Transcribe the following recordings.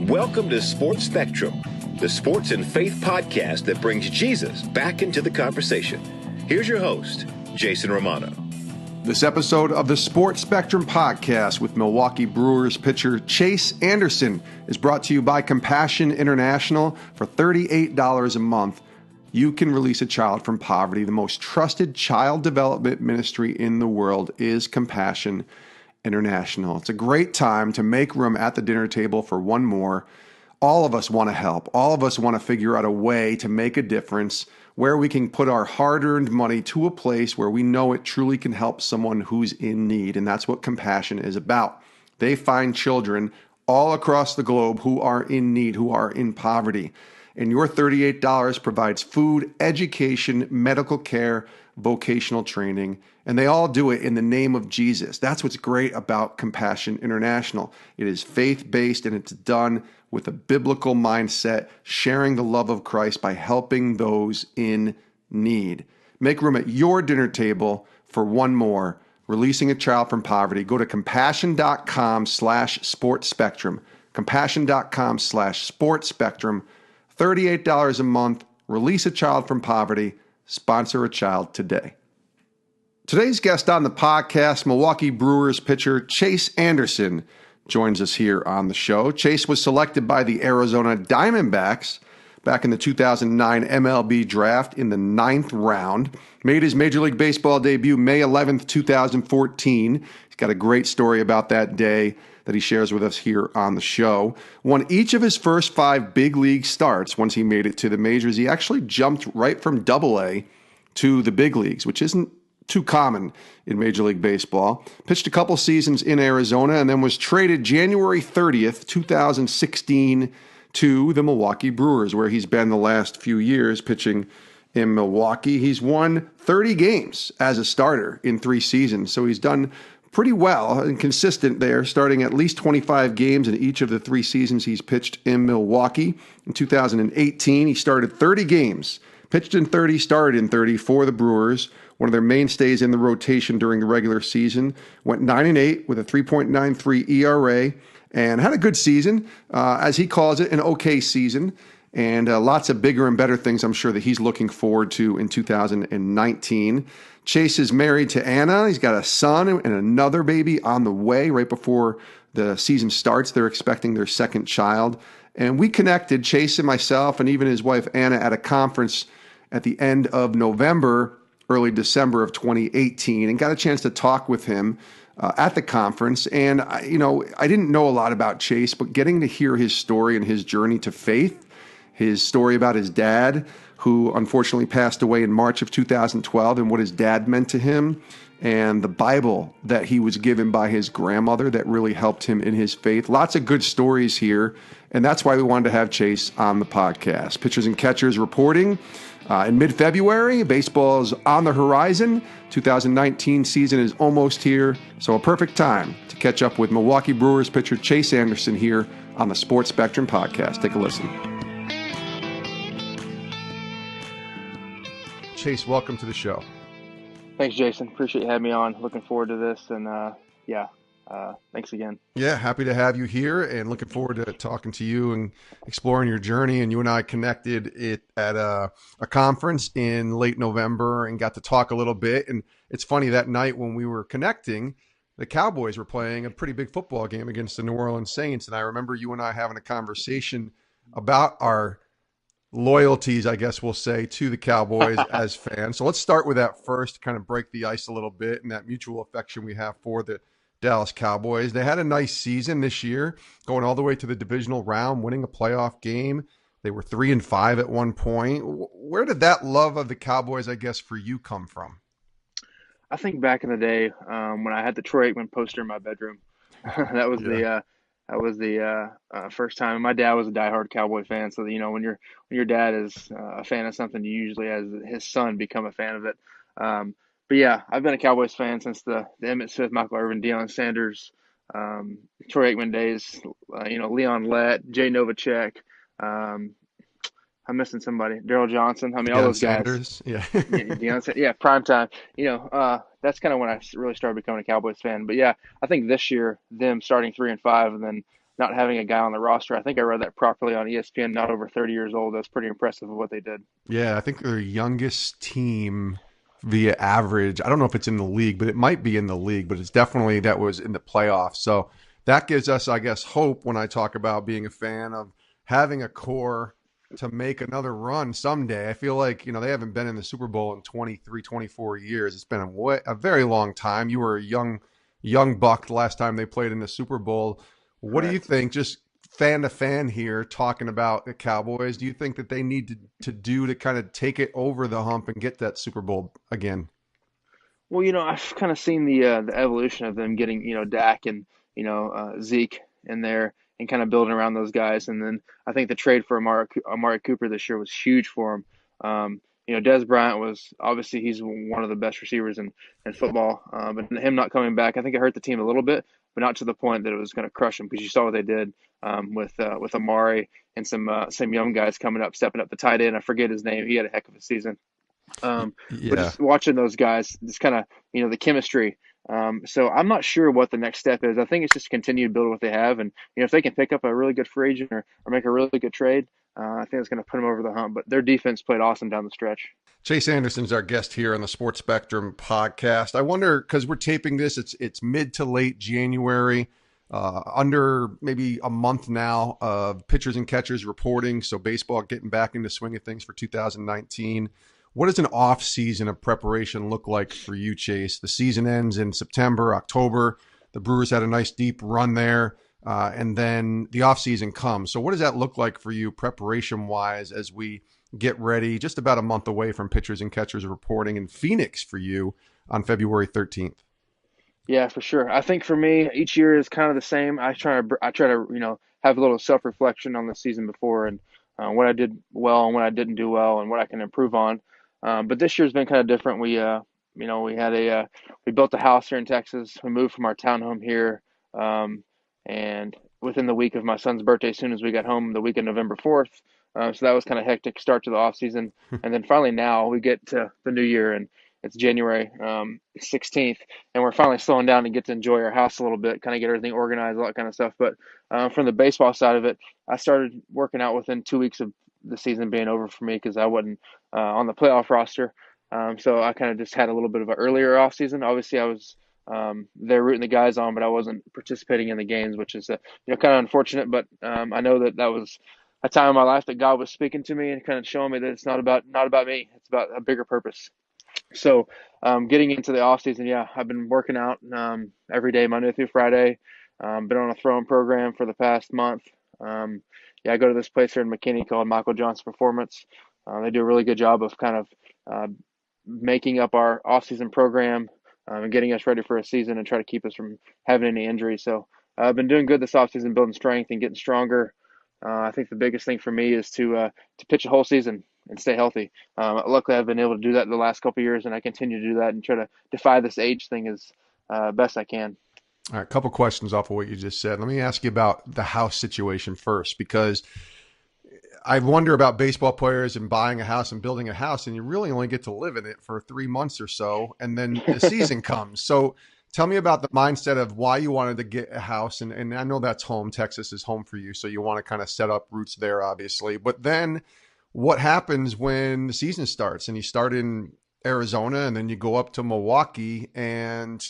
Welcome to Sports Spectrum, the sports and faith podcast that brings Jesus back into the conversation. Here's your host, Jason Romano. This episode of the Sports Spectrum podcast with Milwaukee Brewers pitcher Chase Anderson is brought to you by Compassion International. For $38 a month, you can release a child from poverty. The most trusted child development ministry in the world is Compassion International. It's a great time to make room at the dinner table for one more. All of us want to help. All of us want to figure out a way to make a difference where we can put our hard-earned money to a place where we know it truly can help someone who's in need. And that's what Compassion is about. They find children all across the globe who are in need, who are in poverty. And your $38 provides food, education, medical care, vocational training, and they all do it in the name of Jesus. That's what's great about Compassion International. It is faith-based and it's done with a biblical mindset, sharing the love of Christ by helping those in need. Make room at your dinner table for one more, releasing a child from poverty. Go to compassion.com/sportspectrum, compassion.com/sportspectrum, $38 a month, release a child from poverty, sponsor a child today. Today's guest on the podcast, Milwaukee Brewers pitcher Chase Anderson, joins us here on the show. Chase was selected by the Arizona Diamondbacks back in the 2009 MLB Draft in the 9th round. Made his Major League Baseball debut May 11th, 2014. He's got a great story about that day that he shares with us here on the show. Won each of his first 5 big league starts once he made it to the majors. He actually jumped right from Double-A to the big leagues, which isn't too common in Major League Baseball. Pitched a couple seasons in Arizona and then was traded January 30th, 2016 to the Milwaukee Brewers, where he's been the last few years pitching in Milwaukee. He's won 30 games as a starter in 3 seasons, so he's done pretty well and consistent there, starting at least 25 games in each of the 3 seasons he's pitched in Milwaukee. In 2018, he started 30 games, pitched in 30, started in 30 for the Brewers, one of their mainstays in the rotation during the regular season. Went 9-8 with a 3.93 ERA and had a good season, as he calls it, an okay season, and lots of bigger and better things I'm sure that he's looking forward to in 2019. Chase is married to Anna. He's got a son and another baby on the way right before the season starts. They're expecting their second child. And we connected, Chase and myself, and even his wife Anna, at a conference at the end of November, early December of 2018, and got a chance to talk with him at the conference. And, I didn't know a lot about Chase, but getting to hear his story and his journey to faith, his story about his dad, who unfortunately passed away in March of 2012, and what his dad meant to him, and the Bible that he was given by his grandmother that really helped him in his faith. Lots of good stories here, and that's why we wanted to have Chase on the podcast. Pitchers and catchers reporting in mid-February. Baseball is on the horizon. 2019 season is almost here, so a perfect time to catch up with Milwaukee Brewers pitcher Chase Anderson here on the Sports Spectrum podcast. Take a listen. Chase, welcome to the show. Thanks, Jason. Appreciate you having me on. Looking forward to this, and thanks again. Yeah, happy to have you here, and looking forward to talking to you and exploring your journey. And you and I connected at a conference in late November and got to talk a little bit. And it's funny, that night when we were connecting, the Cowboys were playing a pretty big football game against the New Orleans Saints. And I remember you and I having a conversation about our loyalties, I guess we'll say, to the Cowboys as fans. So let's start with that first, kind of break the ice a little bit, and that mutual affection we have for the Dallas Cowboys. They had a nice season this year, going all the way to the divisional round, winning a playoff game. They were 3-5 at one point. Where did that love of the Cowboys, I guess, for you come from? I think back in the day when I had the Troy Aikman poster in my bedroom. that was the first time. My dad was a diehard Cowboy fan, so when your dad is a fan of something, you usually, as his son, become a fan of it. But yeah, I've been a Cowboys fan since the Emmitt Smith, Michael Irvin, Deion Sanders, Troy Aikman days. Leon Lett, Jay Novacek. I'm missing somebody. Daryl Johnson. I mean, all those guys. Sanders. Yeah. Deion Sanders. Yeah, prime time. That's kind of when I really started becoming a Cowboys fan. But yeah, I think this year, them starting 3-5 and then not having a guy on the roster. I think I read that properly on ESPN, not over 30 years old. That's pretty impressive of what they did. Yeah, I think their youngest team via average. I don't know if it's in the league, but it might be in the league, but it's definitely that was in the playoffs. So that gives us, I guess, hope when I talk about being a fan of having a core to make another run someday. I feel like, they haven't been in the Super Bowl in 23, 24 years. It's been a very long time. You were a young buck the last time they played in the Super Bowl. What do you think, just fan to fan here, talking about the Cowboys? Do you think that they need to do to kind of take it over the hump and get that Super Bowl again? Well, I've kind of seen the evolution of them getting, Dak and, Zeke in there and kind of building around those guys. And then I think the trade for Amari Cooper this year was huge for him. Des Bryant was obviously he's one of the best receivers in football, but him not coming back, I think it hurt the team a little bit, but not to the point that it was going to crush them because you saw what they did with Amari and some young guys coming up, stepping up the tight end. I forget his name. He had a heck of a season. But Yeah. just watching those guys, just kind of, the chemistry. So I'm not sure what the next step is. I think it's just continue to build what they have. And, if they can pick up a really good free agent or make a really good trade, I think it's going to put them over the hump. But their defense played awesome down the stretch. Chase Anderson's our guest here on the Sports Spectrum podcast. I wonder, because we're taping this, it's mid to late January, under maybe a month now of pitchers and catchers reporting. So baseball getting back into swing of things for 2019. What does an off season of preparation look like for you, Chase? The season ends in September, October. The Brewers had a nice deep run there. And then the off season comes. So what does that look like for you preparation wise as we get ready, just about a month away from pitchers and catchers reporting in Phoenix for you on February 13th? Yeah, for sure. I think for me, each year is kind of the same. I try to have a little self reflection on the season before and what I did well and what I didn't do well and what I can improve on. But this year's been kind of different. We built a house here in Texas. We moved from our townhome here, and within the week of my son's birthday, as soon as we got home, the week of November 4th. So that was kind of hectic start to the off season. And then finally now we get to the new year and it's January 16th, and we're finally slowing down and get to enjoy our house a little bit, kind of get everything organized, all that kind of stuff. But from the baseball side of it, I started working out within 2 weeks of the season being over for me because I wasn't on the playoff roster. So I kind of just had a little bit of an earlier off season. Obviously, I was there rooting the guys on, but I wasn't participating in the games, which is kind of unfortunate. But I know that was a time in my life that God was speaking to me and kind of showing me that it's not about me. It's about a bigger purpose. So getting into the off season, yeah, I've been working out every day, Monday through Friday. Been on a throwing program for the past month. I go to this place here in McKinney called Michael Johnson Performance. They do a really good job of kind of making up our off-season program and getting us ready for a season and try to keep us from having any injuries. So I've been doing good this off-season, building strength and getting stronger. I think the biggest thing for me is to pitch a whole season and stay healthy. Luckily, I've been able to do that in the last couple of years, and I continue to do that and try to defy this age thing as best I can. All right, a couple questions off of what you just said. Let me ask you about the house situation first, because I wonder about baseball players and buying a house and building a house, and you really only get to live in it for 3 months or so, and then the season comes. So tell me about the mindset of why you wanted to get a house. And I know that's home. Texas is home for you, so you want to kind of set up roots there, obviously. But then what happens when the season starts and you start in Arizona and then you go up to Milwaukee and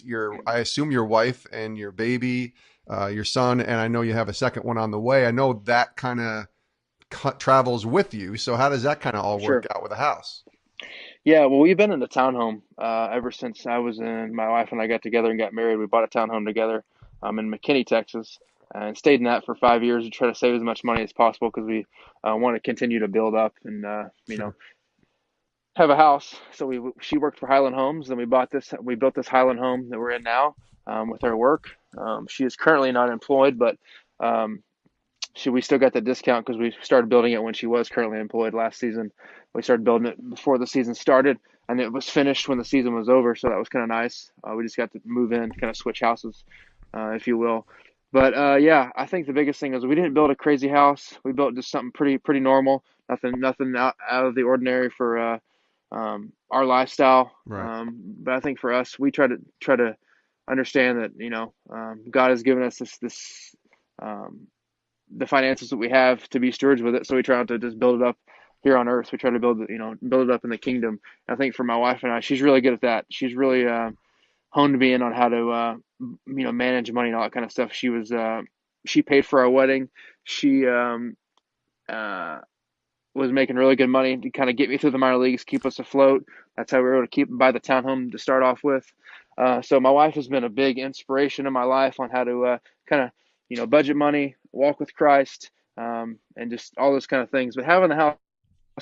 I assume your wife and your baby, your son, and I know you have a second one on the way. I know that kind of travels with you. So how does that kind of all work out with a house? Yeah, well, we've been in the townhome ever since my wife and I got together and got married. We bought a townhome together in McKinney, Texas, and stayed in that for 5 years to try to save as much money as possible because we want to continue to build up and have a house. So she worked for Highland Homes, and we built this Highland home that we're in now with her work. She is currently not employed, but we still got the discount because we started building it when she was currently employed last season. We started building it before the season started, and it was finished when the season was over, so that was kind of nice. We just got to move in, kind of switch houses, if you will. But I think the biggest thing is we didn't build a crazy house. We built just something pretty normal, nothing out of the ordinary for our lifestyle. Right. But I think for us, we try to understand that God has given us this the finances that we have to be stewards with it. So we try not to just build it up here on earth. We try to build it up in the kingdom. I think for my wife and I, she's really good at that. She's really honed me in on how to manage money and all that kind of stuff. She paid for our wedding. She uh, was making really good money to kind of get me through the minor leagues, keep us afloat. That's how we were able to buy the townhome to start off with. So my wife has been a big inspiration in my life on how to kind of, budget money, walk with Christ, and just all those kind of things. But having the house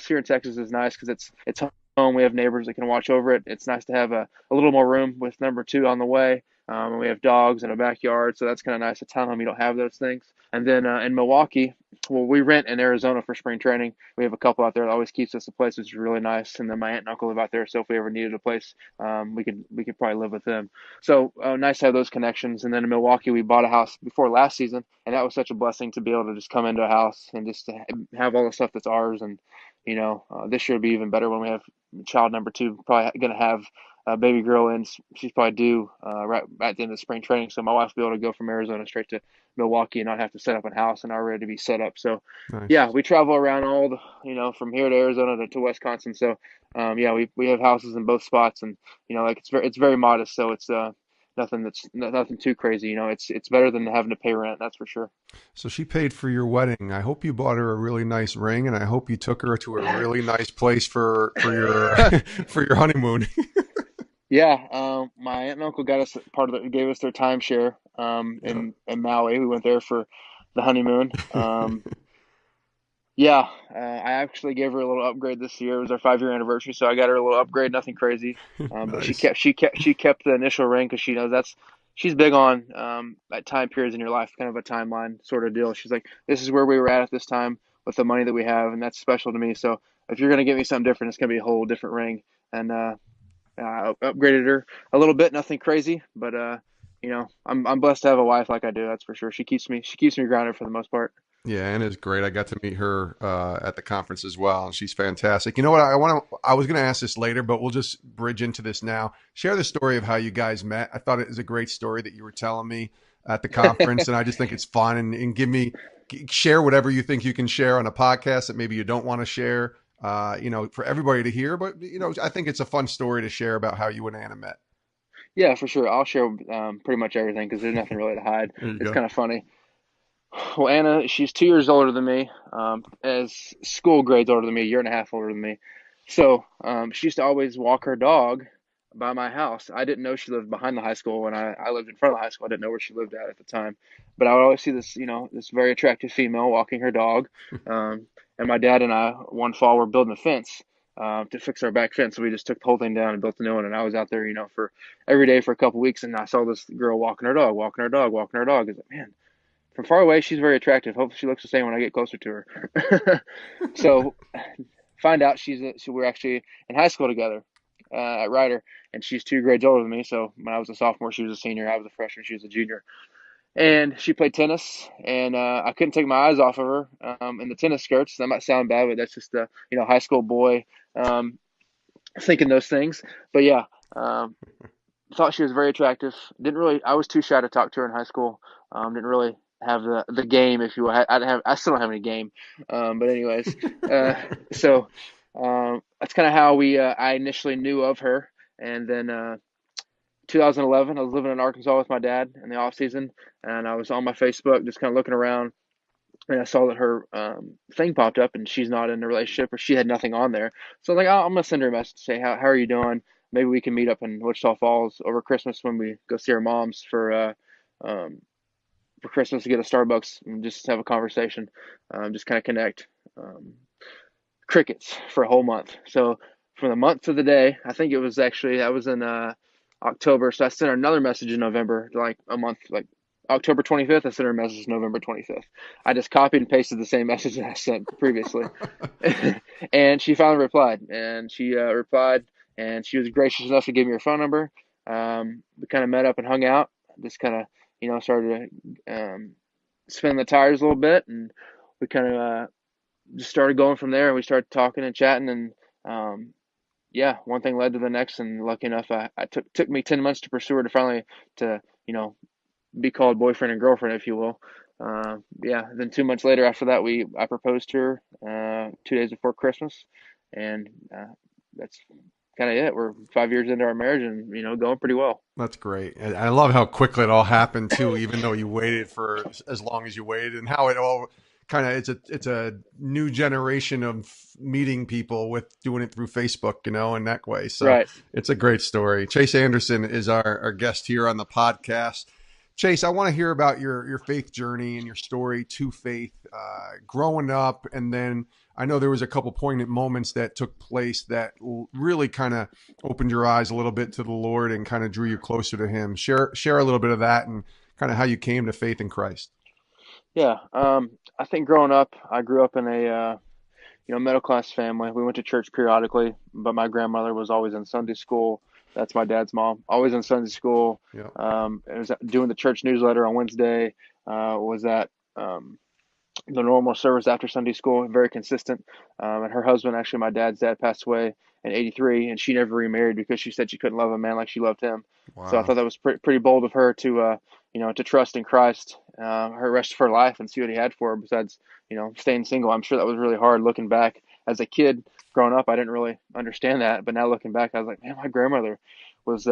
here in Texas is nice because it's home. We have neighbors that can watch over it. It's nice to have a little more room with number two on the way. And we have dogs and a backyard, so that's kind of nice. At townhome, you don't have those things. And then in Milwaukee, well, we rent in Arizona for spring training. We have a couple out there that always keeps us a place, which is really nice. And then my aunt and uncle live out there, so if we ever needed a place, we could probably live with them. So nice to have those connections. And then in Milwaukee, we bought a house before last season, and that was such a blessing to be able to just come into a house and just to have all the stuff that's ours. And this year will be even better when we have child number two. Probably going to have a baby girl in. She's probably due right at the end of spring training. So my wife will be able to go from Arizona straight to Milwaukee and not have to set up a house and already be set up. So Nice. yeah, we travel around from here to Arizona to Wisconsin. So we have houses in both spots, and it's very modest. So it's nothing too crazy. It's better than having to pay rent. That's for sure. So she paid for your wedding. I hope you bought her a really nice ring, and I hope you took her to a really nice place for your for your honeymoon. Yeah, my aunt and uncle got us gave us their timeshare in Maui. We went there for the honeymoon. I actually gave her a little upgrade this year. It was our 5-year anniversary, so I got her a little upgrade, nothing crazy. But Nice. she kept the initial ring because she knows she's big on at time periods in your life, kind of a timeline sort of deal. She's like, this is where we were at this time with the money that we have, and that's special to me. So if you're gonna get me something different, it's gonna be a whole different ring. And I upgraded her a little bit, nothing crazy, but I'm blessed to have a wife like I do. That's for sure. She keeps me grounded for the most part. Yeah, Anna's great. I got to meet her at the conference as well, and she's fantastic. You know what? I was going to ask this later, but we'll just bridge into this now. Share the story of how you guys met. I thought it was a great story that you were telling me at the conference, and I just think it's fun. And share whatever you think you can share on a podcast that maybe you don't want to share. For everybody to hear. But I think it's a fun story to share about how you and Anna met. Yeah, for sure. I'll share pretty much everything because there's nothing really to hide. There you It's go. kind of funny. Well, Anna, she's 2 years older than me, as school grades older than me, a year and a half older than me. So she used to always walk her dog by my house. I didn't know she lived behind the high school when I lived in front of the high school. I didn't know where she lived at the time. But I would always see this very attractive female walking her dog. And my dad and I, one fall, were building a fence to fix our back fence. So we just took the whole thing down and built a new one. And I was out there, for every day for a couple weeks. And I saw this girl walking her dog, walking her dog, walking her dog. I was like, man, from far away, she's very attractive. Hopefully she looks the same when I get closer to her. So find out we're actually in high school together at Ryder, and she's 2 grades older than me. So when I was a sophomore, she was a senior. I was a freshman. She was a junior. And she played tennis, and I couldn't take my eyes off of her in the tennis skirts. That might sound bad, but that's just a high school boy thinking those things. But yeah, thought she was very attractive. Didn't really. I was too shy to talk to her in high school. Didn't really have the game, if you will. I still don't have any game. But anyways, so that's kind of how I initially knew of her, and then 2011, I was living in Arkansas with my dad in the off season, and I was on my Facebook just kind of looking around, and I saw that her thing popped up, and she's not in a relationship, or she had nothing on there. So I was like, I'm gonna send her a message to say, how are you doing? Maybe we can meet up in Wichita Falls over Christmas when we go see our moms for Christmas to get a Starbucks and just have a conversation, just kind of connect. Crickets for a whole month. So from the month to the day, I think it was actually, that was in October. So I sent her another message in November, like a month, like October 25th. I sent her a message November 25th. I just copied and pasted the same message that I sent previously. And she finally replied. And she replied, and she was gracious enough to give me her phone number. We kind of met up and hung out. Just kind of, started to spin the tires a little bit. And we kind of just started going from there. And we started talking and chatting. And one thing led to the next, and lucky enough, I took me 10 months to pursue her to finally be called boyfriend and girlfriend, if you will. yeah, then 2 months later after that, I proposed to her 2 days before Christmas, and that's kind of it. We're 5 years into our marriage, and going pretty well. That's great. And I love how quickly it all happened too, even though you waited for as long as you waited, and how it all kind of it's a new generation of meeting people with doing it through Facebook, in that way. So Right. it's a great story. Chase Anderson is our guest here on the podcast. Chase, I want to hear about your faith journey and your story to faith, growing up, and then I know there was a couple poignant moments that took place that really kind of opened your eyes a little bit to the Lord and kind of drew you closer to Him. Share a little bit of that and kind of how you came to faith in Christ. Yeah. I think growing up, I grew up in a middle class family. We went to church periodically, but my grandmother was always in Sunday school. That's my dad's mom. Always in Sunday school. Yeah. It was doing the church newsletter on Wednesday. Was at the normal service after Sunday school, very consistent. And her husband, actually, my dad's dad, passed away in '83, and she never remarried because she said she couldn't love a man like she loved him. So I Wow. thought that was pretty bold of her to to trust in Christ her rest of her life and see what He had for her. Besides, staying single, I'm sure that was really hard. Looking back as a kid, growing up, I didn't really understand that, but now looking back, I was like, man, my grandmother was.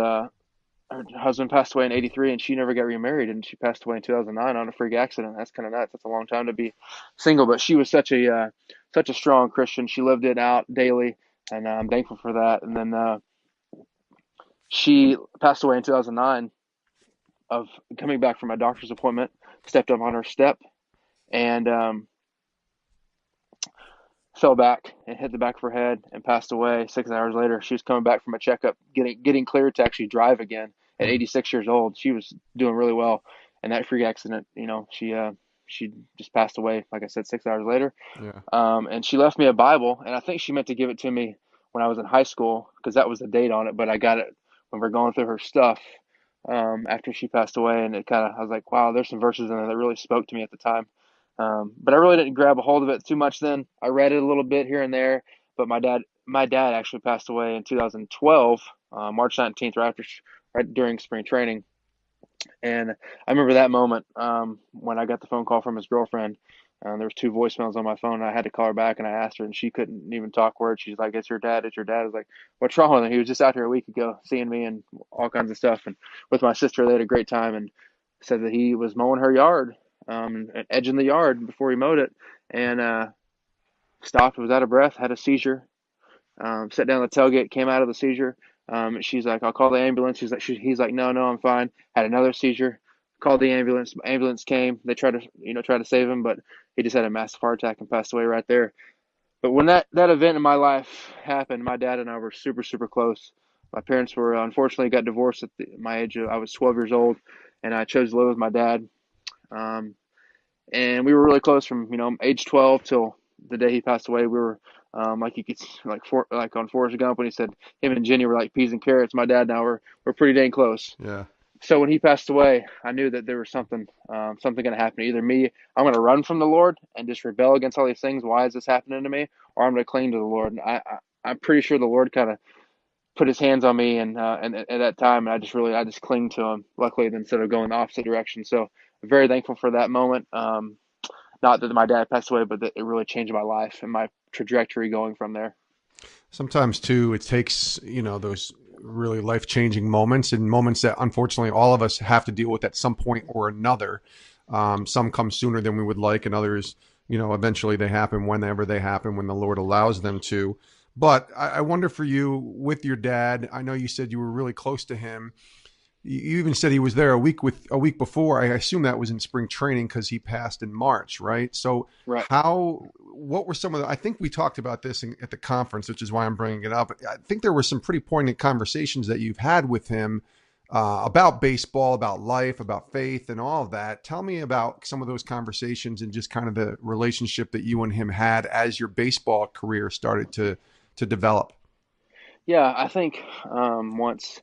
Her husband passed away in '83, and she never got remarried, and she passed away in 2009 on a freak accident. That's kind of nuts. That's a long time to be single, but she was such a strong Christian. She lived it out daily, and I'm thankful for that. And then she passed away in 2009 of coming back from a doctor's appointment, stepped up on her step, and fell back and hit the back of her head and passed away 6 hours later. She was coming back from a checkup, getting cleared to actually drive again at 86 years old. She was doing really well, and that freak accident, she just passed away, like I said, 6 hours later. Yeah. And she left me a Bible, and I think she meant to give it to me when I was in high school because that was the date on it. But I got it when we are going through her stuff after she passed away, and I was like, wow, there's some verses in there that really spoke to me at the time. But I really didn't grab a hold of it too much then. I read it a little bit here and there, but my dad actually passed away in 2012, March 19th, right during spring training. And I remember that moment when I got the phone call from his girlfriend. There was two voicemails on my phone. And I had to call her back, and I asked her, and she couldn't even talk words. She's like, "It's your dad. It's your dad." I was like, "What's wrong with him? He was just out here a week ago, seeing me and all kinds of stuff." And with my sister, they had a great time, and said that he was mowing her yard, and edging the yard before he mowed it, and stopped, was out of breath, had a seizure, sat down the tailgate, came out of the seizure. She's like, "I'll call the ambulance." He's like, "No, no, I'm fine." Had another seizure. Called the ambulance. Ambulance came. They tried to save him, but he just had a massive heart attack and passed away right there. But when that event in my life happened, my dad and I were super super close. My parents were unfortunately got divorced at my age. I was 12 years old, and I chose to live with my dad. Um, and we were really close from age 12 till the day he passed away. We were like you could like on Forrest Gump when he said him and Jenny were like peas and carrots. My dad and I were pretty dang close. Yeah. So when he passed away, I knew that there was something going to happen. Either me, I'm going to run from the Lord and just rebel against all these things. Why is this happening to me? Or I'm going to cling to the Lord. And I'm pretty sure the Lord kind of put His hands on me, and at that time, and I just cling to Him. Luckily, instead of going the opposite direction. So I'm very thankful for that moment. Not that my dad passed away, but that it really changed my life and my trajectory going from there. Sometimes too, it takes, those really life-changing moments and moments that unfortunately all of us have to deal with at some point or another. Some come sooner than we would like, and others, eventually they happen whenever they happen, when the Lord allows them to. But I wonder for you with your dad, I know you said you were really close to him. You even said he was there a week before. I assume that was in spring training because he passed in March, right? So Right. what were some of I think we talked about this at the conference, which is why I'm bringing it up. I think there were some pretty poignant conversations that you've had with him about baseball, about life, about faith, and all of that. Tell me about some of those conversations and just kind of the relationship that you and him had as your baseball career started to develop. Yeah, I think once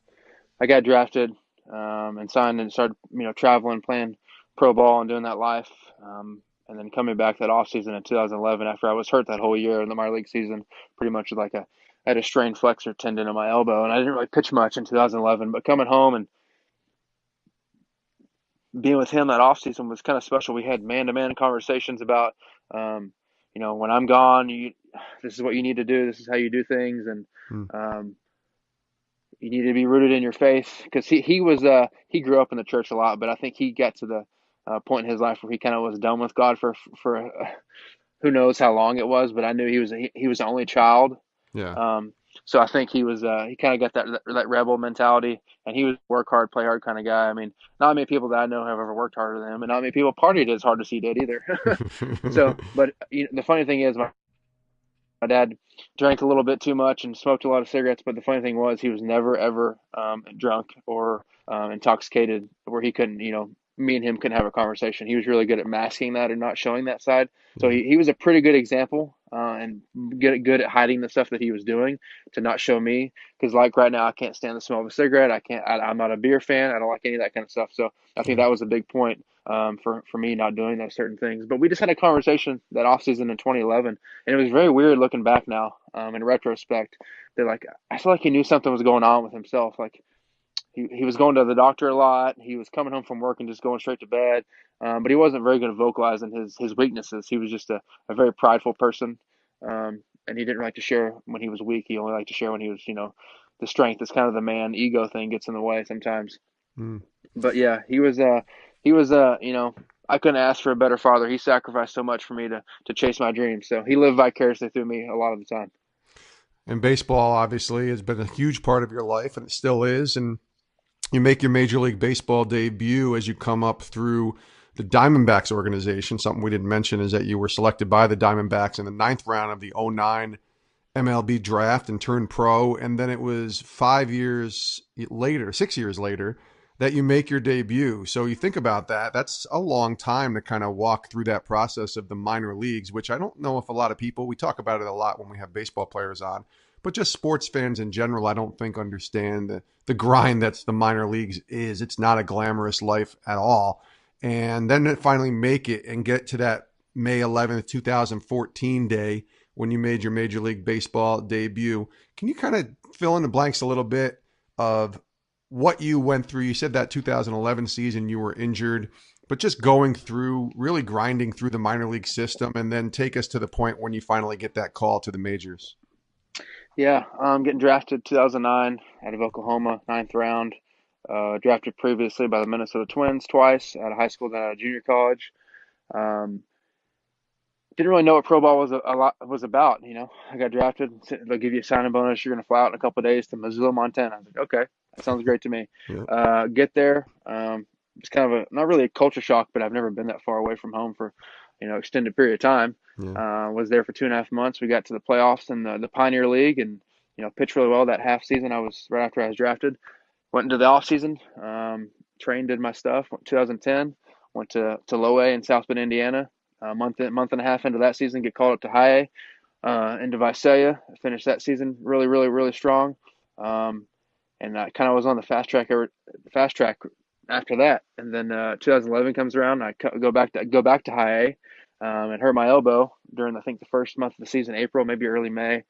I got drafted and signed and started, traveling, playing pro ball and doing that life, and then coming back that off season in 2011 after I was hurt that whole year in the minor league season, pretty much like I had a strained flexor tendon in my elbow, and I didn't really pitch much in 2011. But coming home and being with him that offseason was kind of special. We had man-to-man conversations about, when I'm gone, this is what you need to do. This is how you do things. And, Hmm. you need to be rooted in your faith, because he grew up in the church a lot, but I think he got to the point in his life where he kind of was done with God for who knows how long it was. But I knew he was the only child. Yeah. So I think he kind of got that rebel mentality, and he was work hard, play hard kind of guy. I mean, not many people that I know have ever worked harder than him, and not many people partied as hard as he did either. So, but the funny thing is, my dad drank a little bit too much and smoked a lot of cigarettes, but the funny thing was he was never ever drunk or intoxicated where he couldn't, me and him couldn't have a conversation. He was really good at masking that and not showing that side. So Yeah. he was a pretty good example, and good at hiding the stuff that he was doing to not show me. Because like right now, I can't stand the smell of a cigarette. I'm not a beer fan. I don't like any of that kind of stuff. So I think Yeah. that was a big point for me not doing those certain things. But we just had a conversation that off season in 2011, and it was very weird looking back now, in retrospect. That like I feel like he knew something was going on with himself. Like he was going to the doctor a lot. He was coming home from work and just going straight to bed. But he wasn't very good at vocalizing his weaknesses. He was just a very prideful person, and he didn't like to share when he was weak. He only liked to share when he was, the strength. It's kind of the man ego thing gets in the way sometimes. Hmm. But yeah, I couldn't ask for a better father. He sacrificed so much for me to chase my dreams. So he lived vicariously through me a lot of the time. And baseball obviously has been a huge part of your life, and it still is. And you make your Major League Baseball debut as you come up through the Diamondbacks organization. Something we didn't mention is that you were selected by the Diamondbacks in the ninth round of the '09 MLB Draft and turned pro. And then it was 6 years later, that you make your debut. So you think about that, that's a long time to kind of walk through that process of the minor leagues, which I don't know if a lot of people, we talk about it a lot when we have baseball players on, but just sports fans in general, I don't think understand the grind that's the minor leagues is. It's not a glamorous life at all. And then to finally make it and get to that May 11th, 2014 day when you made your Major League Baseball debut. Can you kind of fill in the blanks a little bit of what you went through? You said that 2011 season you were injured, but just going through, really grinding through the minor league system, and then take us to the point when you finally get that call to the majors. Yeah, getting drafted 2009 out of Oklahoma, ninth round. Drafted previously by the Minnesota Twins twice out of high school, then out of junior college. Um, didn't really know what pro ball was about. I got drafted. They'll give you a signing bonus. You're going to fly out in a couple of days to Missoula, Montana. I was like, okay, that sounds great to me. Yeah. Get there. It's kind of not really a culture shock, but I've never been that far away from home for, extended period of time. Yeah. Was there for 2.5 months. We got to the playoffs in the Pioneer League, and pitched really well that half season. I was right after I was drafted. Went into the off season, trained, did my stuff. 2010, went to Low A in South Bend, Indiana. A month and a half into that season, get called up to High A, into Visalia. Finished that season really, really, really strong. And I kind of was on the fast track after that. And then 2011 comes around. I go back to High A, and hurt my elbow during, I think, the first month of the season, April, maybe early May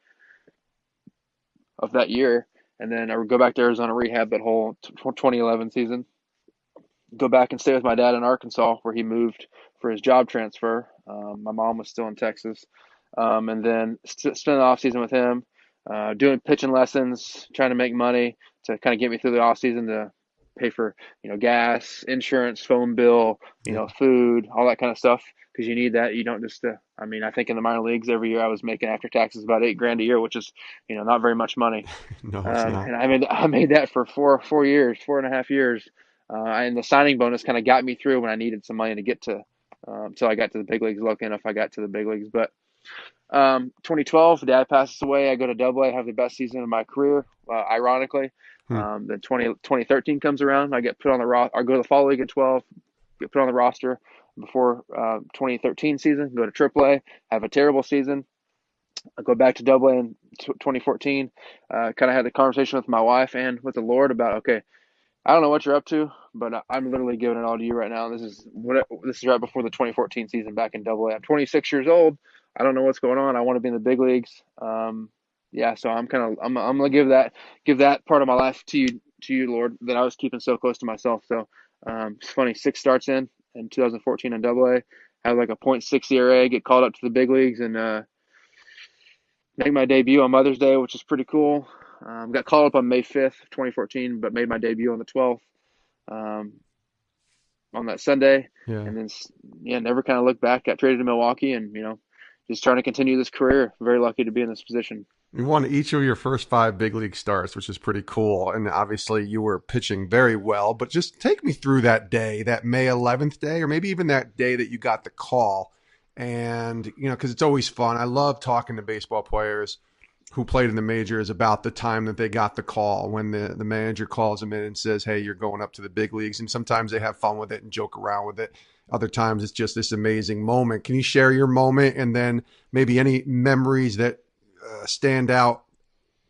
of that year. And then I would go back to Arizona rehab that whole 2011 season. Go back and stay with my dad in Arkansas, where he moved for his job transfer. My mom was still in Texas. And then spend the off season with him, doing pitching lessons, trying to make money to kind of get me through the off season to pay for, gas, insurance, phone bill, Yeah. food, all that kind of stuff. Because you need that. You don't just, I think in the minor leagues every year I was making after taxes about $8,000 a year, which is, not very much money. No, it's not. And I made that for 4.5 years. And the signing bonus kind of got me through when I needed some money to get to, until I got to the big leagues. Lucky enough, I got to the big leagues. But 2012, Dad passes away. I go to Double A, have the best season of my career, ironically. Hmm. Then 2013 comes around. I get put on the I go to the fall league at 12, get put on the roster before 2013 season. Go to Triple A, have a terrible season. I go back to Double A in 2014. Kind of had the conversation with my wife and with the Lord about, okay, I don't know what you're up to, but I'm literally giving it all to you right now. This is right before the 2014 season back in Double A. I'm 26 years old. I don't know what's going on. I want to be in the big leagues. Yeah, so I'm gonna give that part of my life to you, Lord, that I was keeping so close to myself. So It's funny, 6 starts in 2014 in Double A. Had like a .6 ERA, get called up to the big leagues, and make my debut on Mother's Day, which is pretty cool. Got called up on May 5th, 2014, but made my debut on the 12th on that Sunday. Yeah. And then, never kind of looked back. Got traded to Milwaukee, and just trying to continue this career. Very lucky to be in this position. You won each of your first 5 big league starts, which is pretty cool. And obviously you were pitching very well, but just take me through that day, that May 11th day, or maybe even that day that you got the call. And, because it's always fun. I love talking to baseball players who played in the majors about the time that they got the call, when the manager calls them in and says, hey, you're going up to the big leagues. And sometimes they have fun with it and joke around with it. Other times it's just this amazing moment. Can you share your moment, and then maybe any memories that stand out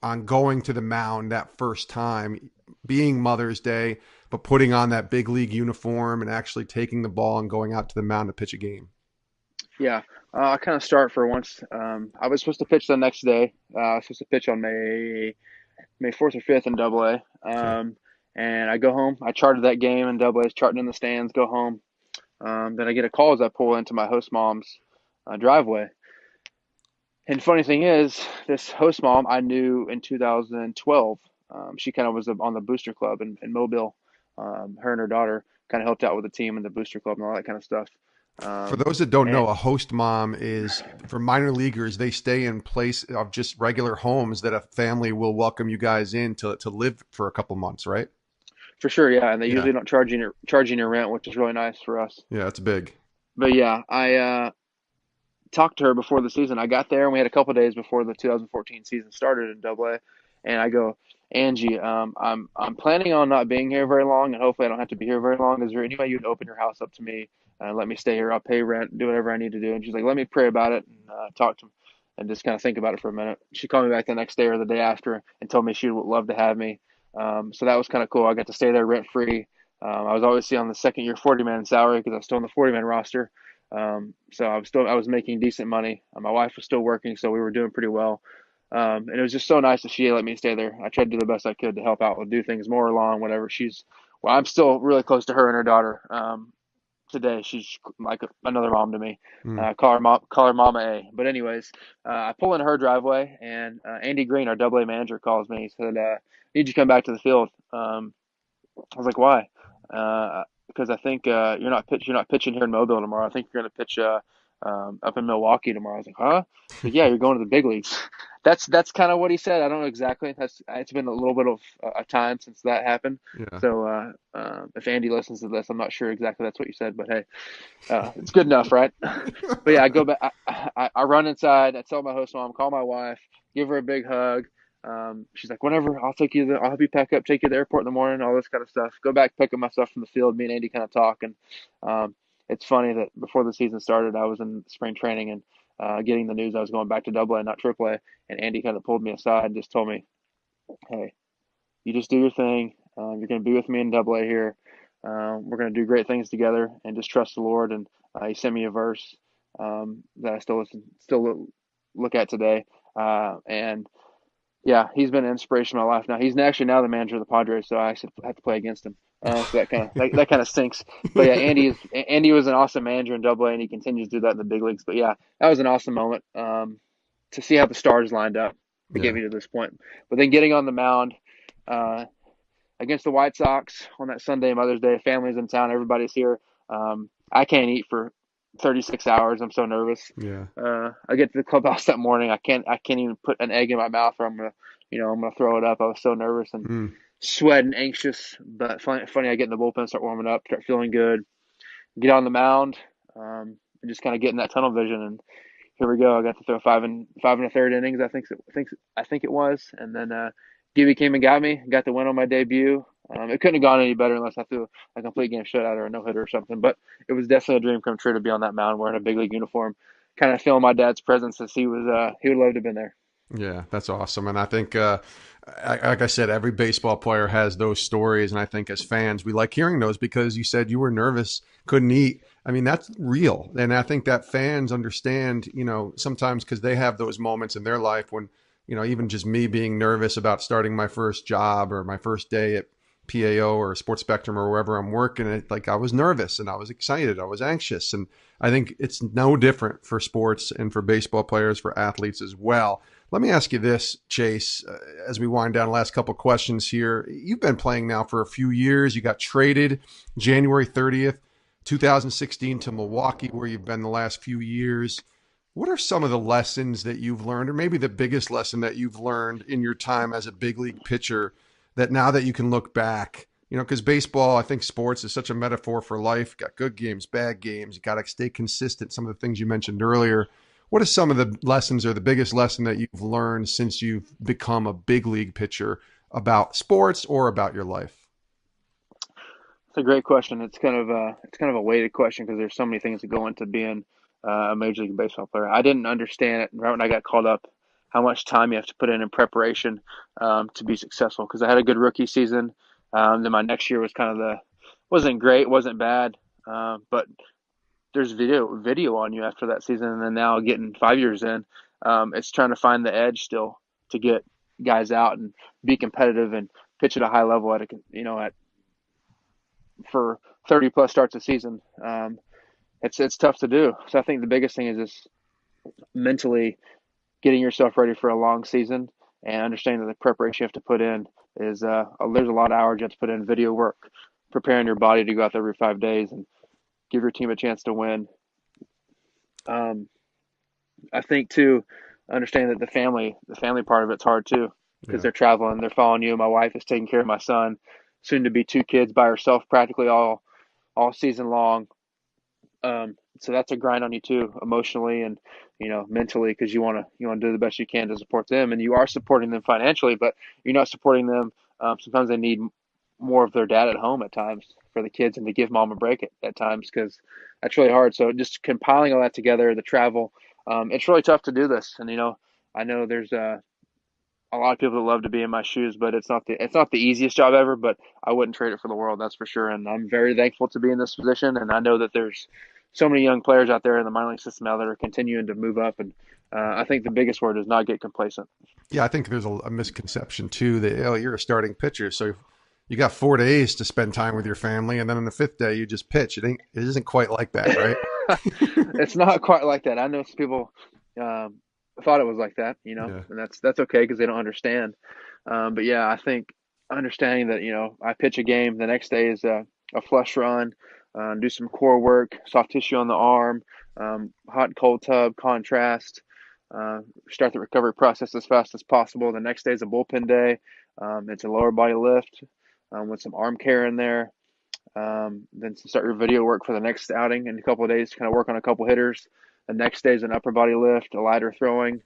on going to the mound that first time, being Mother's Day, but putting on that big league uniform and actually taking the ball and going out to the mound to pitch a game? Yeah, I'll kind of start for once. I was supposed to pitch the next day. I was supposed to pitch on May 4th or 5th in Double A. And I go home. I charted that game in Double A, charting in the stands, go home. Then I get a call as I pull into my host mom's driveway. And funny thing is, this host mom I knew in 2012. She kind of was on the booster club in Mobile. Her and her daughter kind of helped out with the team and the booster club and all that kind of stuff. For those that don't know, a host mom is, for minor leaguers, they stay in place of just regular homes that a family will welcome you guys in to live for a couple months, right? For sure, yeah. And they usually don't charge you your rent, which is really nice for us. Yeah, it's big. But yeah, I talked to her before the season. I got there and we had a couple of days before the 2014 season started in Double A, and I go, Angie, I'm planning on not being here very long, and hopefully I don't have to be here very long. Is there any way you'd open your house up to me and let me stay here? I'll pay rent, do whatever I need to do. And she's like, let me pray about it and talk to him and just kind of think about it for a minute. She called me back the next day or the day after and told me she would love to have me. So that was kind of cool. I got to stay there rent free. I was obviously on the second year 40-man salary because I was still on the 40-man roster. So I was making decent money. My wife was still working, so we were doing pretty well. And it was just so nice that she let me stay there. I tried to do the best I could to help out, do things more along, whatever. I'm still really close to her and her daughter. Today she's like another mom to me. Call her Mama A. But anyways, I pull in her driveway, and Andy Green, our Double A manager, calls me. He said, "Need you to come back to the field." I was like, "Why?" Because I think you're not pitching here in Mobile tomorrow. I think you're going to pitch up in Milwaukee tomorrow. I was like, huh? Like, yeah, you're going to the big leagues. That's kind of what he said. I don't know exactly. It's been a little bit of a time since that happened. Yeah. So if Andy listens to this, I'm not sure exactly that's what you said, but hey, it's good enough, right? But yeah, I go back. I run inside. I tell my host mom, call my wife, give her a big hug. She's like, whenever, I'll take you there. I'll help you pack up, take you to the airport in the morning, all this kind of stuff. Go back, pick up my stuff from the field. Me and Andy kind of talk. And it's funny that before the season started, I was in spring training and getting the news I was going back to Double A, not Triple A. And Andy kind of pulled me aside and just told me, hey, you just do your thing. You're going to be with me in Double A here. We're going to do great things together, and just trust the Lord. And he sent me a verse that I still look at today. And yeah, he's been an inspiration in my life. Now he's actually now the manager of the Padres, so I actually have to play against him. So that kind of stinks. But yeah, Andy was an awesome manager in Double A, and he continues to do that in the big leagues. But yeah, that was an awesome moment to see how the stars lined up to get me to this point. But then getting on the mound against the White Sox on that Sunday, Mother's Day, family's in town, everybody's here. I can't eat for 36 hours. I'm so nervous. Yeah. I get to the clubhouse that morning. I can't even put an egg in my mouth, or I'm gonna throw it up. I was so nervous and sweating, anxious. But funny, I get in the bullpen, start warming up, start feeling good, get on the mound, and just kind of get in that tunnel vision. And here we go. I got to throw five and a third innings. I think it was, and then Gibby came and got me. Got the win on my debut. It couldn't have gone any better unless I threw a complete game shutout or a no-hitter or something. But it was definitely a dream come true to be on that mound wearing a big league uniform, kind of feeling my dad's presence as he would love to have been there. Yeah, that's awesome. And I think, like I said, every baseball player has those stories. And I think as fans, we like hearing those because you said you were nervous, couldn't eat. I mean, that's real. And I think that fans understand, sometimes because they have those moments in their life when, even just me being nervous about starting my first job or my first day at PAO or Sports Spectrum or wherever I'm working, I was nervous and I was excited, I was anxious. And I think it's no different for sports and for baseball players, for athletes as well. Let me ask you this, Chase, as we wind down the last couple questions here. You've been playing now for a few years. You got traded January 30th, 2016 to Milwaukee, where you've been the last few years. What are some of the lessons that you've learned, or maybe the biggest lesson that you've learned in your time as a big league pitcher, that now that you can look back, because baseball, I think sports is such a metaphor for life. You got good games, bad games. You got to stay consistent. Some of the things you mentioned earlier. What are some of the lessons or the biggest lesson that you've learned since you've become a big league pitcher about sports or about your life? It's a great question. It's kind of a weighted question because there's so many things that go into being a Major League Baseball player. I didn't understand it right when I got called up, how much time you have to put in preparation to be successful. Because I had a good rookie season. Then my next year was wasn't great, wasn't bad, but there's video on you after that season, and then now getting 5 years in, it's trying to find the edge still to get guys out and be competitive and pitch at a high level for 30 plus starts a season. It's tough to do. So I think the biggest thing is just mentally getting yourself ready for a long season and understanding that the preparation you have to put in is there's a lot of hours you have to put in, video work, preparing your body to go out there every 5 days and give your team a chance to win. I think too, understand that the family part of it's hard too, because they're traveling, they're following you. My wife is taking care of my son, soon to be 2 kids by herself practically all season long. So that's a grind on you too, emotionally and mentally, because you want to do the best you can to support them, and you are supporting them financially, but you're not supporting them. Sometimes they need more of their dad at home at times for the kids, and to give mom a break at times, because that's really hard. So just compiling all that together, the travel, it's really tough to do this. And I know there's a lot of people that love to be in my shoes, but it's not the easiest job ever. But I wouldn't trade it for the world, that's for sure. And I'm very thankful to be in this position. And I know that there's so many young players out there in the minor league system now that are continuing to move up. And I think the biggest word is not get complacent. Yeah, I think there's a misconception too that you're a starting pitcher, so you got 4 days to spend time with your family, and then on the 5th day you just pitch. It isn't quite like that, right? It's not quite like that. I know some people thought it was like that, and that's okay because they don't understand. But yeah, I think understanding that I pitch a game, the next day is a flush run, do some core work, soft tissue on the arm, hot and cold tub, contrast, start the recovery process as fast as possible. The next day is a bullpen day. It's a lower body lift with some arm care in there. Then start your video work for the next outing in a couple of days to kind of work on a couple hitters. The next day is an upper body lift, a lighter throwing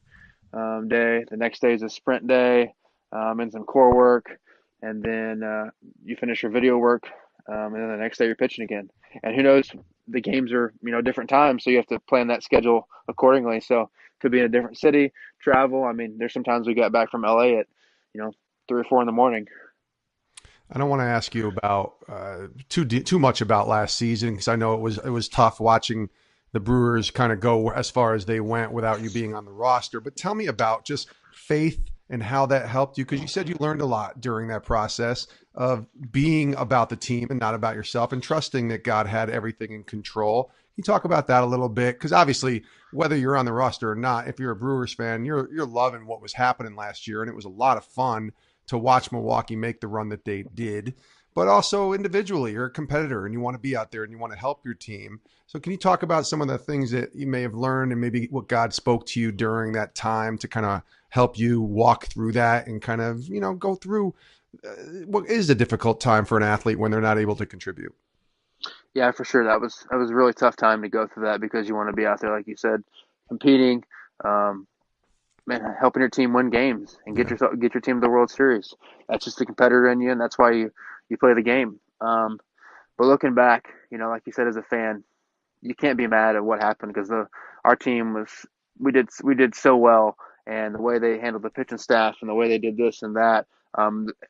day. The next day is a sprint day and some core work. And then you finish your video work, and then the next day you're pitching again. And who knows, the games are different times, so you have to plan that schedule accordingly. So could be in a different city, travel. I mean, there's sometimes we got back from LA at 3 or 4 in the morning. I don't want to ask you about too much about last season, because I know it was tough watching the Brewers kind of go as far as they went without you being on the roster. But tell me about just faith and how that helped you, because you said you learned a lot during that process of being about the team and not about yourself, and trusting that God had everything in control. Can you talk about that a little bit? Because obviously, whether you're on the roster or not, if you're a Brewers fan, you're loving what was happening last year, and it was a lot of fun to watch Milwaukee make the run that they did. But also individually, you're a competitor and you want to be out there and you want to help your team. So can you talk about some of the things that you may have learned and maybe what God spoke to you during that time to kind of help you walk through that and kind of, go through what is a difficult time for an athlete when they're not able to contribute? Yeah, for sure. That was a really tough time to go through that, because you want to be out there, like you said, competing, helping your team win games and get your team to the World Series. That's just the competitor in you, and that's why you play the game. But looking back, like you said, as a fan, you can't be mad at what happened, because our team we did so well, and the way they handled the pitching staff and the way they did this and that,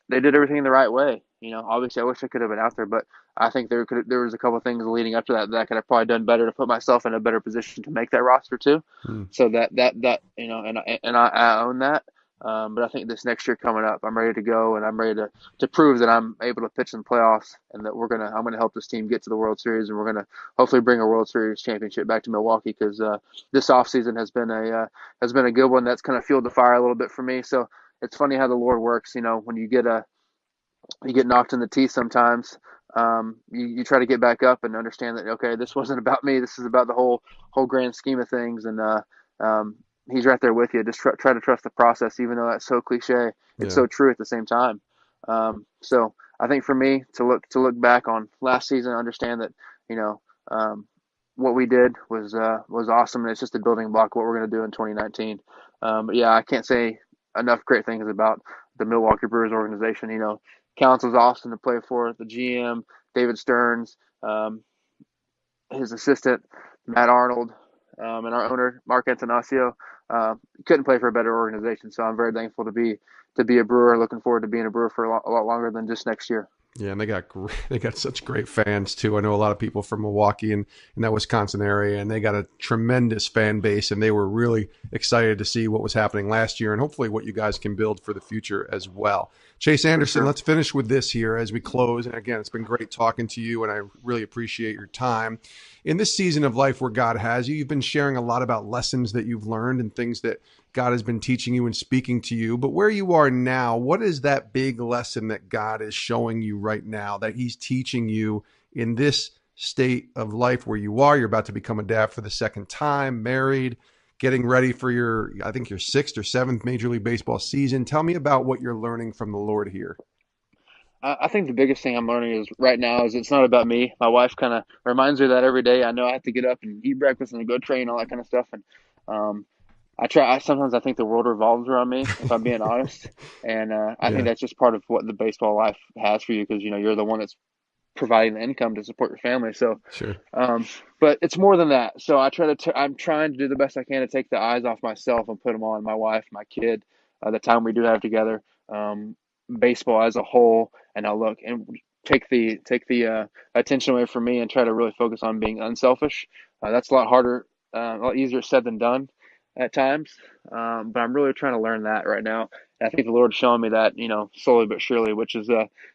they did everything the right way. Obviously I wish I could have been out there, but I think there was a couple of things leading up to that I could have probably done better to put myself in a better position to make that roster too. So that and I own that. But I think this next year coming up, I'm ready to go, and I'm ready to prove that I'm able to pitch in the playoffs, and that I'm gonna help this team get to the World Series, and we're gonna hopefully bring a World Series championship back to Milwaukee, because this offseason has been a good one. That's kind of fueled the fire a little bit for me. So it's funny how the Lord works. When you get knocked in the teeth sometimes. You try to get back up and understand that, okay, this wasn't about me. This is about the whole grand scheme of things. And he's right there with you. Just try to trust the process, even though that's so cliche. It's Yeah. so true at the same time. So I think for me to look back on last season, understand that, what we did was awesome, and it's just a building block of what we're going to do in 2019. But yeah, I can't say enough great things about the Milwaukee Brewers organization. Counts was awesome to play for. The GM, David Stearns, his assistant, Matt Arnold, and our owner, Mark Antanasio, couldn't play for a better organization. So I'm very thankful to be a Brewer. Looking forward to being a Brewer for a lot longer than just next year. Yeah, and they got such great fans too. I know a lot of people from Milwaukee and in that Wisconsin area, and they got a tremendous fan base, and they were really excited to see what was happening last year and hopefully what you guys can build for the future as well. Chase Anderson, let's finish with this here as we close. And again, it's been great talking to you, and I really appreciate your time. In this season of life where God has you, you've been sharing a lot about lessons that you've learned and things that God has been teaching you and speaking to you. But where you are now, what is that big lesson that God is showing you right now, that he's teaching you in this state of life where you are? You're about to become a dad for the second time, married, getting ready for your 6th or 7th Major League Baseball season. Tell me about what you're learning from the Lord here. I think the biggest thing I'm learning is right now is it's not about me. My wife kind of reminds me that every day. I know I have to get up and eat breakfast and go train, all that kind of stuff. And sometimes I think the world revolves around me, if I'm being honest. And I think that's just part of what the baseball life has for you, because you're the one that's providing the income to support your family. So, Sure. But it's more than that. So I'm trying to do the best I can to take the eyes off myself and put them on my wife, my kid, the time we do have together, baseball as a whole, and I'll look and take the attention away from me and try to really focus on being unselfish. That's a lot harder, a lot easier said than done at times. But I'm really trying to learn that right now. And I think the Lord's showing me that, slowly but surely, which is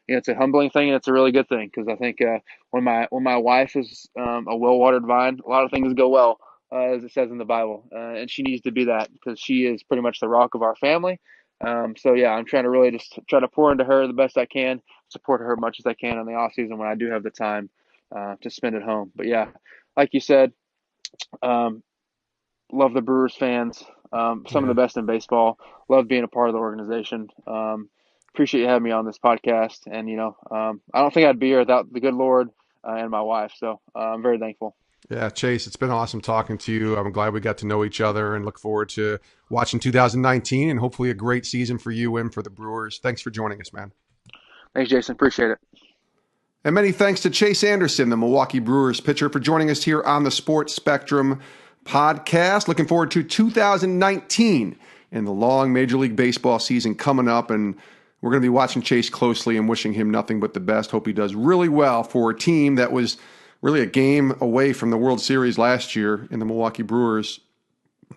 it's a humbling thing, and it's a really good thing, because I think when my wife is a well-watered vine, a lot of things go well, as it says in the Bible, and she needs to be that, because she is pretty much the rock of our family. So yeah, I'm trying to really just try to pour into her the best I can, support her as much as I can in the off season when I do have the time to spend at home. But yeah, like you said, love the Brewers fans, some of the best in baseball. Love being a part of the organization. Appreciate you having me on this podcast. And, I don't think I'd be here without the good Lord and my wife. So I'm very thankful. Yeah, Chase, it's been awesome talking to you. I'm glad we got to know each other and look forward to watching 2019 and hopefully a great season for you and for the Brewers. Thanks for joining us, man. Thanks, Jason. Appreciate it. And many thanks to Chase Anderson, the Milwaukee Brewers pitcher, for joining us here on the Sports Spectrum podcast. Looking forward to 2019 and the long Major League Baseball season coming up. And we're going to be watching Chase closely and wishing him nothing but the best. Hope he does really well for a team that was really a game away from the World Series last year in the Milwaukee Brewers.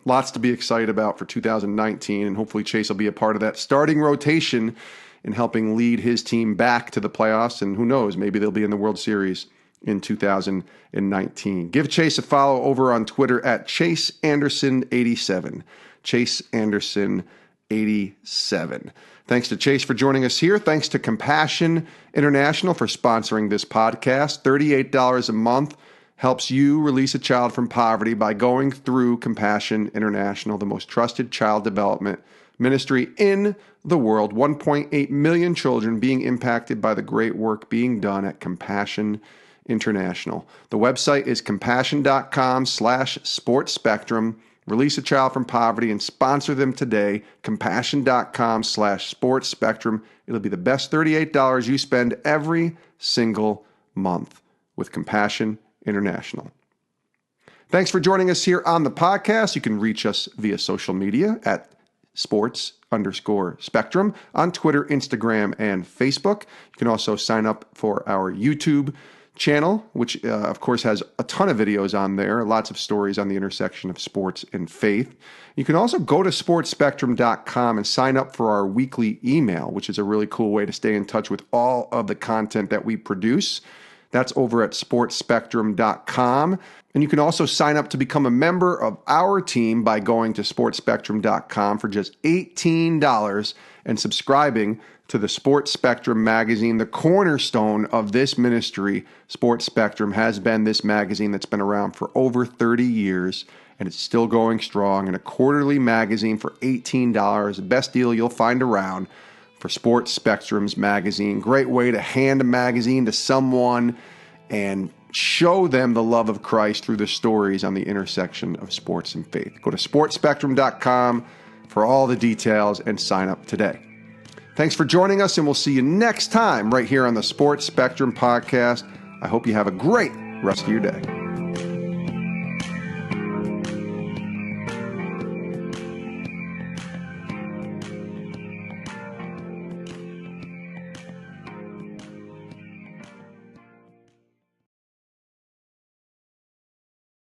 Lots to be excited about for 2019, and hopefully Chase will be a part of that starting rotation in helping lead his team back to the playoffs, and who knows, maybe they'll be in the World Series in 2019. Give Chase a follow over on Twitter at ChaseAnderson87. ChaseAnderson87. Thanks to Chase for joining us here. Thanks to Compassion International for sponsoring this podcast. $38 a month helps you release a child from poverty by going through Compassion International, the most trusted child development ministry in the world. 1.8 million children being impacted by the great work being done at Compassion International. The website is compassion.com/sportspectrum. Release a child from poverty and sponsor them today. Compassion.com/sportspectrum. It'll be the best $38 you spend every single month with Compassion International. Thanks for joining us here on the podcast. You can reach us via social media at sports_spectrum on Twitter, Instagram, and Facebook. You can also sign up for our YouTube channel, which of course has a ton of videos on there, lots of stories on the intersection of sports and faith. You can also go to sportspectrum.com and sign up for our weekly email, which is a really cool way to stay in touch with all of the content that we produce. That's over at sportspectrum.com. And you can also sign up to become a member of our team by going to sportspectrum.com for just $18 and subscribing to the Sports Spectrum magazine, the cornerstone of this ministry. Sports Spectrum has been this magazine that's been around for over 30 years, and it's still going strong. And a quarterly magazine for $18, the best deal you'll find around for Sports Spectrum's magazine. Great way to hand a magazine to someone and show them the love of Christ through the stories on the intersection of sports and faith. Go to sportspectrum.com for all the details and sign up today. Thanks for joining us, and we'll see you next time right here on the Sports Spectrum podcast. I hope you have a great rest of your day.